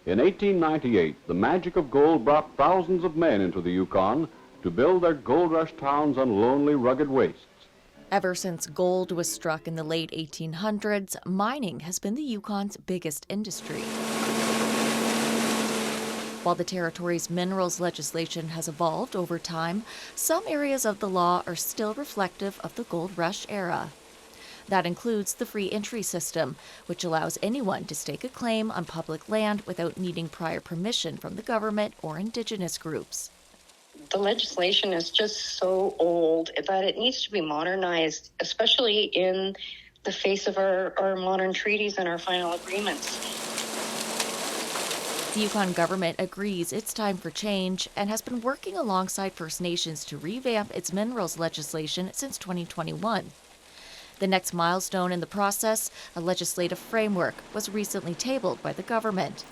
In 1898, the magic of gold brought thousands of men into the Yukon to build their gold rush towns on lonely, rugged wastes. Ever since gold was struck in the late 1800s, mining has been the Yukon's biggest industry. While the territory's minerals legislation has evolved over time, some areas of the law are still reflective of the gold rush era. That includes the free entry system, which allows anyone to stake a claim on public land without needing prior permission from the government or Indigenous groups. The legislation is just so old that it needs to be modernized, especially in the face of our modern treaties and our final agreements. The Yukon government agrees it's time for change and has been working alongside First Nations to revamp its minerals legislation since 2021. The next milestone in the process, a legislative framework, was recently tabled by the government.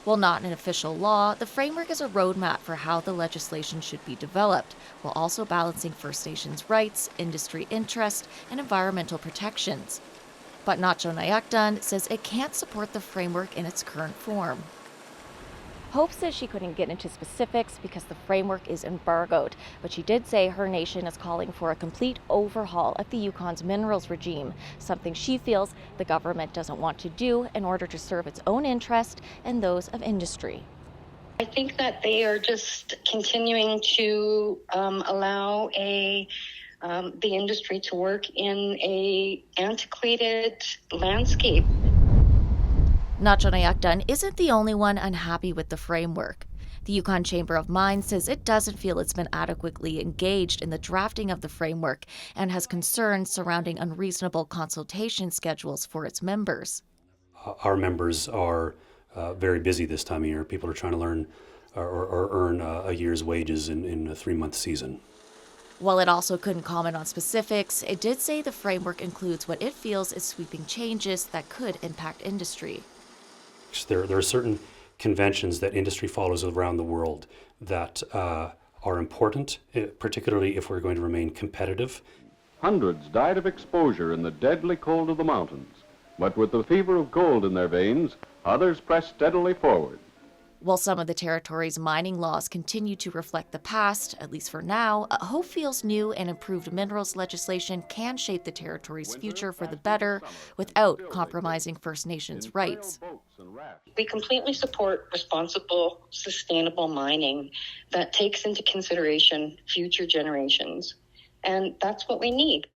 While not an official law, the framework is a roadmap for how the legislation should be developed, while also balancing First Nations rights, industry interest, and environmental protections. But Nacho Nayakdan says it can't support the framework in its current form. Hope says she couldn't get into specifics because the framework is embargoed, but she did say her nation is calling for a complete overhaul of the Yukon's minerals regime, something she feels the government doesn't want to do in order to serve its own interest and those of industry. I think that they are just continuing to allow the industry to work in a antiquated landscape. Nacho Nayakdan isn't the only one unhappy with the framework. The Yukon Chamber of Mines says it doesn't feel it's been adequately engaged in the drafting of the framework and has concerns surrounding unreasonable consultation schedules for its members. Our members are very busy this time of year. People are trying to learn or earn a year's wages in a 3-month season. While it also couldn't comment on specifics, it did say the framework includes what it feels is sweeping changes that could impact industry. There are certain conventions that industry follows around the world that are important, particularly if we're going to remain competitive. Hundreds died of exposure in the deadly cold of the mountains, but with the fever of gold in their veins, others pressed steadily forward. While some of the territory's mining laws continue to reflect the past, at least for now, Hope feels new and improved minerals legislation can shape the territory's future for the better without compromising First Nations rights. We completely support responsible, sustainable mining that takes into consideration future generations. And that's what we need.